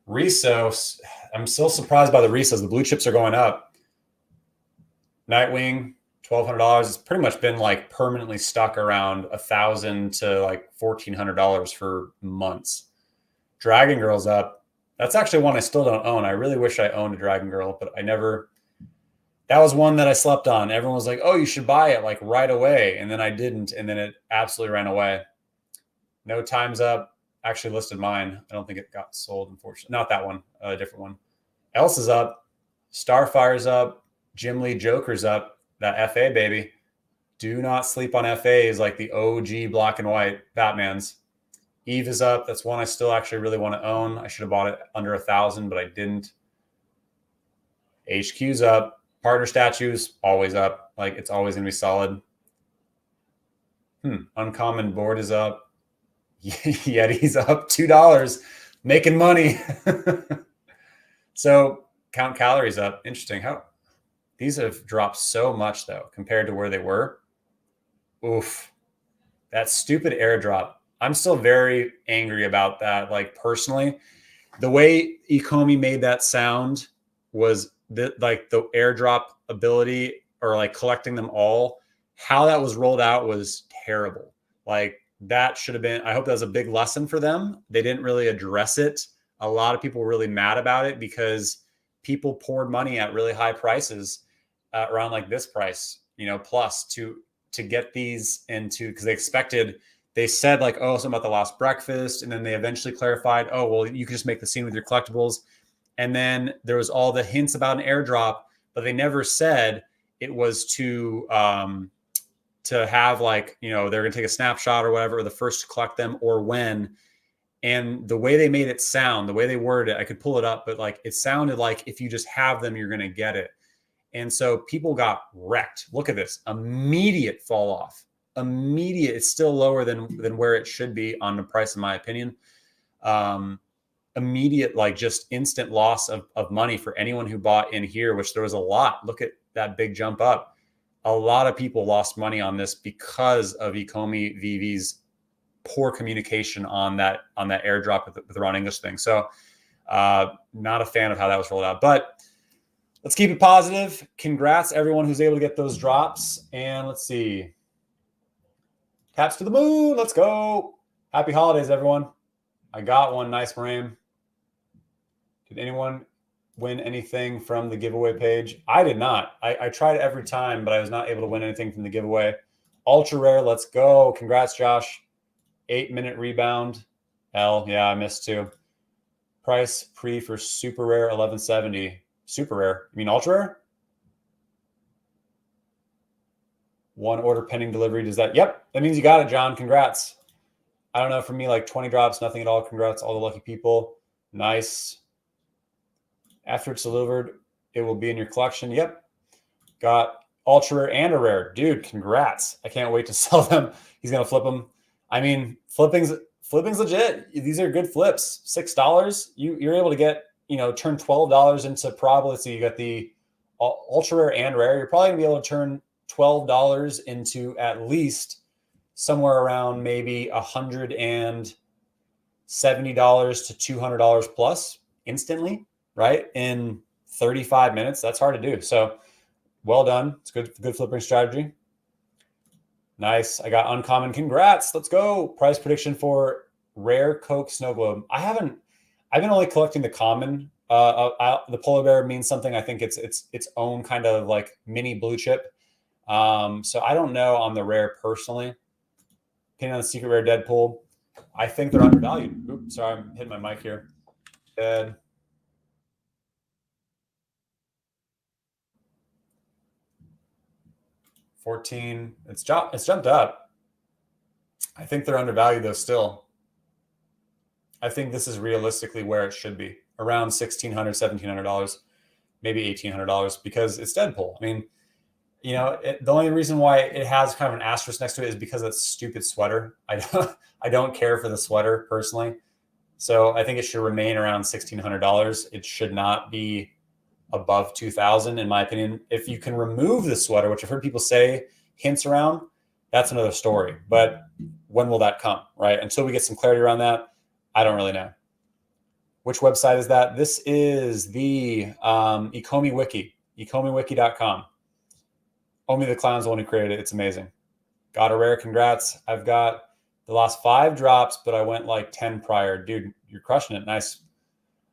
Reso, I'm still surprised by the Resos. The blue chips are going up. Nightwing, $1,200. It's pretty much been like permanently stuck around $1,000 to like $1,400 for months. Dragon Girl's up. That's actually one I still don't own. I really wish I owned a Dragon Girl, but I never. That was one that I slept on. Everyone was like, "Oh, you should buy it like right away," and then I didn't, and then it absolutely ran away. No Time's up. Actually listed mine. I don't think it got sold, unfortunately. Not that one. A different one. Else is up. Starfire's up. Jim Lee Joker's up. That FA, baby. Do not sleep on FAs, like the OG black and white Batmans. Eve is up. That's one I still actually really want to own. I should have bought it under 1,000, but I didn't. HQ's up. Partner Statues, always up. Like, it's always going to be solid. Uncommon Board is up. Yeti's up $2. Making money. So Count Calories up. Interesting. How these have dropped so much, though, compared to where they were. Oof. That stupid airdrop. I'm still very angry about that. Like personally, the way Ecomi made that sound was like the airdrop ability or like collecting them all. How that was rolled out was terrible. Like that should have been. I hope that was a big lesson for them. They didn't really address it. A lot of people were really mad about it because people poured money at really high prices around like this price, plus to get these into, because they said like, oh, something about the last breakfast. And then they eventually clarified, oh, well, you can just make the scene with your collectibles. And then there was all the hints about an airdrop, but they never said it was to have like, they're going to take a snapshot or whatever, or the first to collect them or when. And the way they made it sound, the way they worded it, I could pull it up, but like it sounded like if you just have them, you're going to get it. And so people got wrecked. Look at this immediate fall off. Immediate. It's still lower than where it should be on the price, in my opinion. Immediate, like just instant loss of money for anyone who bought in here, which there was a lot. Look at that big jump up. A lot of people lost money on this because of Ecomi Veve's poor communication on that airdrop with the Ron English thing. So not a fan of how that was rolled out, but let's keep it positive. Congrats everyone who's able to get those drops. And let's see. Taps to the moon. Let's go. Happy holidays, everyone. I got one. Nice, Maram. Did anyone win anything from the giveaway page? I did not. I tried every time, but I was not able to win anything from the giveaway. Ultra rare. Let's go. Congrats, Josh. 8-minute rebound. Yeah, I missed too. Price pre for super rare 1170. Super rare. You mean ultra rare? One order pending delivery. Does that? Yep. That means you got it, John. Congrats. I don't know. For me, like 20 drops, nothing at all. Congrats, all the lucky people. Nice. After it's delivered, it will be in your collection. Yep. Got ultra rare and a rare. Dude, congrats. I can't wait to sell them. He's going to flip them. I mean, flipping's legit. These are good flips. $6. You're able to get, turn $12 into probably, so you got the ultra rare and rare. You're probably gonna be able to turn $12 into at least somewhere around maybe $170 to $200 plus instantly, right? In 35 minutes. That's hard to do. So well done. It's good flipping strategy. Nice. I got uncommon. Congrats. Let's go. Price prediction for rare Coke snow globe. I've been only collecting the common. The polar bear means something. I think it's its own kind of like mini blue chip. So I don't know on the rare personally. Opinion on the secret rare Deadpool. I think they're undervalued. Oops, sorry, I'm hitting my mic here. Dead. $14. It's jumped up. I think they're undervalued though still. I think this is realistically where it should be. Around $1,600, $1,700, maybe $1,800 because it's Deadpool. I mean, the only reason why it has kind of an asterisk next to it is because of that stupid sweater. I don't care for the sweater personally. So I think it should remain around $1,600. It should not be above 2,000 in my opinion. If you can remove the sweater, which I've heard people say hints around, that's another story. But when will that come, right? Until we get some clarity around that, I don't really know. Which website is that? This is the Ecomi Wiki, ecomiwiki.com. OMI the Clown's the one who created it. It's amazing. Got a rare. Congrats. I've got the last 5 drops, but I went like 10 prior. Dude, you're crushing it. Nice.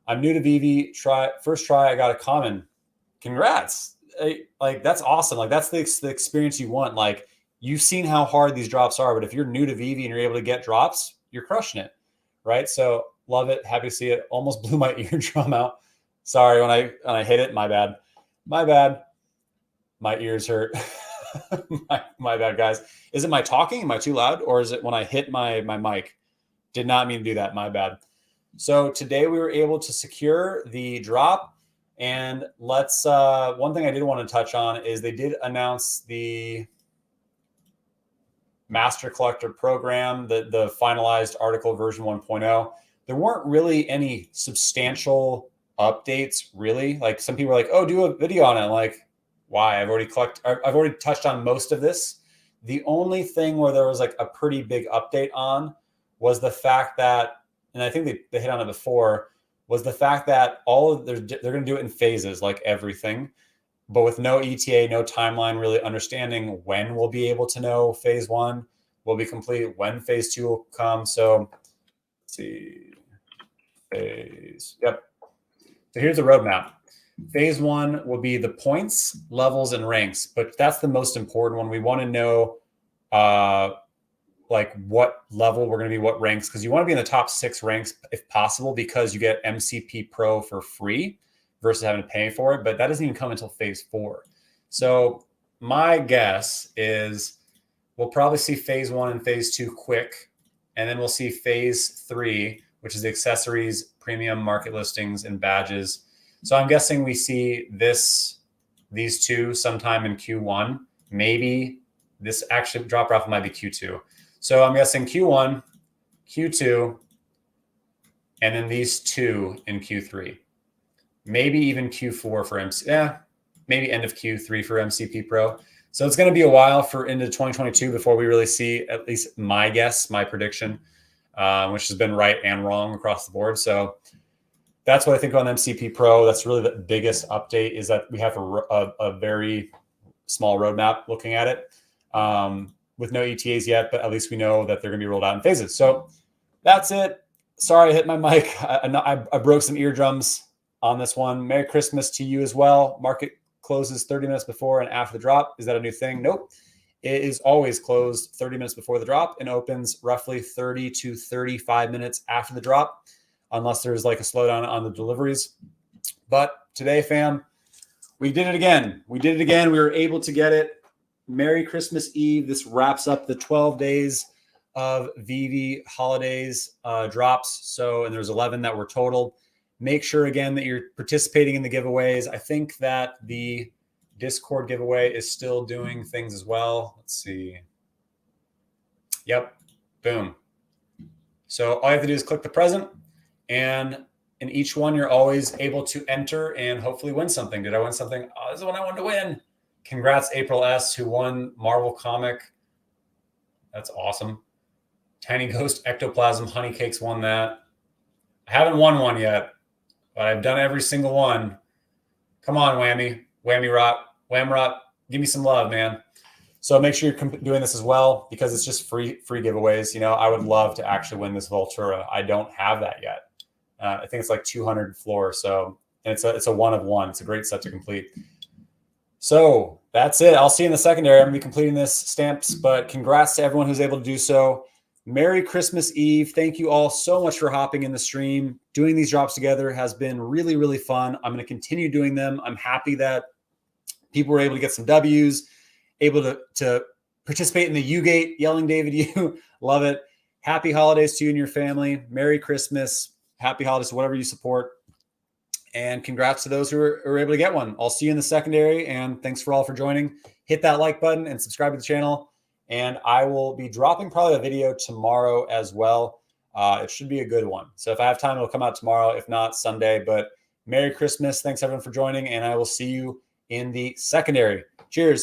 I'm new to Veve. First try, I got a common. Congrats. Like, that's awesome. Like, that's the experience you want. Like, you've seen how hard these drops are, but if you're new to Veve and you're able to get drops, you're crushing it, right? So love it. Happy to see it. Almost blew my eardrum out. Sorry, when I hit it, my bad. My ears hurt. my bad, guys. Is it my talking? Am I too loud? Or is it when I hit my mic? Did not mean to do that. My bad. So today we were able to secure the drop. And let's, one thing I did want to touch on is they did announce the Master Collector program, the finalized article version 1.0. There weren't really any substantial updates, really. Like some people are like, oh, do a video on it. I'm like, why? I've already touched on most of this. The only thing where there was like a pretty big update on was the fact that, and I think they hit on it before, was the fact that they're going to do it in phases like everything, but with no ETA, no timeline, really understanding when we'll be able to know phase one will be complete, when phase two will come. So let's see, yep. So here's the roadmap. Phase one will be the points, levels, and ranks, but that's the most important one. We want to know like what level we're going to be, what ranks, because you want to be in the top 6 ranks if possible, because you get MCP Pro for free versus having to pay for it. But that doesn't even come until phase 4. So my guess is we'll probably see phase 1 and phase 2 quick, and then we'll see phase 3, which is the accessories, premium, market listings, and badges. So I'm guessing we see these two sometime in Q1. Maybe this actually drop off might be Q2. So I'm guessing Q1, Q2, and then these two in Q3. Maybe even Q4 for MC. Yeah, maybe end of Q3 for MCP Pro. So it's going to be a while for into 2022 before we really see, at least my guess, my prediction, which has been right and wrong across the board. So that's what I think on MCP Pro. That's really the biggest update, is that we have a very small roadmap looking at it with no ETAs yet, but at least we know that they're going to be rolled out in phases. So that's it. Sorry, I hit my mic. I broke some eardrums on this one. Merry Christmas to you as well. Market closes 30 minutes before and after the drop. Is that a new thing? Nope. It is always closed 30 minutes before the drop and opens roughly 30 to 35 minutes after the drop, unless there's like a slowdown on the deliveries. But today, fam, we did it again. We did it again. We were able to get it. Merry Christmas Eve. This wraps up the 12 days of Veve holidays drops. So, and there's 11 that were total. Make sure again that you're participating in the giveaways. I think that the Discord giveaway is still doing things as well. Let's see. Yep. Boom. So all you have to do is click the present, and in each one, you're always able to enter and hopefully win something. Did I win something? Oh, this is the one I wanted to win. Congrats, April S., who won Marvel Comic. That's awesome. Tiny Ghost Ectoplasm Honey Cakes won that. I haven't won one yet, but I've done every single one. Come on, Whammy. Whammy Rot. Wham Rot. Give me some love, man. So make sure you're doing this as well, because it's just free giveaways. You know, I would love to actually win this Voltura. I don't have that yet. I think it's like 200 floor. So, and it's a one of one. It's a great set to complete. So that's it. I'll see you in the secondary. I'm going to be completing this stamps, but congrats to everyone who's able to do so. Merry Christmas Eve. Thank you all so much for hopping in the stream. Doing these drops together has been really, really fun. I'm going to continue doing them. I'm happy that people were able to get some W's, able to participate in the U-Gate, yelling David U. Love it. Happy holidays to you and your family. Merry Christmas. Happy holidays to whatever you support. And congrats to those who are able to get one. I'll see you in the secondary, and thanks for all for joining. Hit that like button and subscribe to the channel. And I will be dropping probably a video tomorrow as well. It should be a good one. So if I have time, it'll come out tomorrow. If not, Sunday. But Merry Christmas. Thanks everyone for joining, and I will see you in the secondary. Cheers.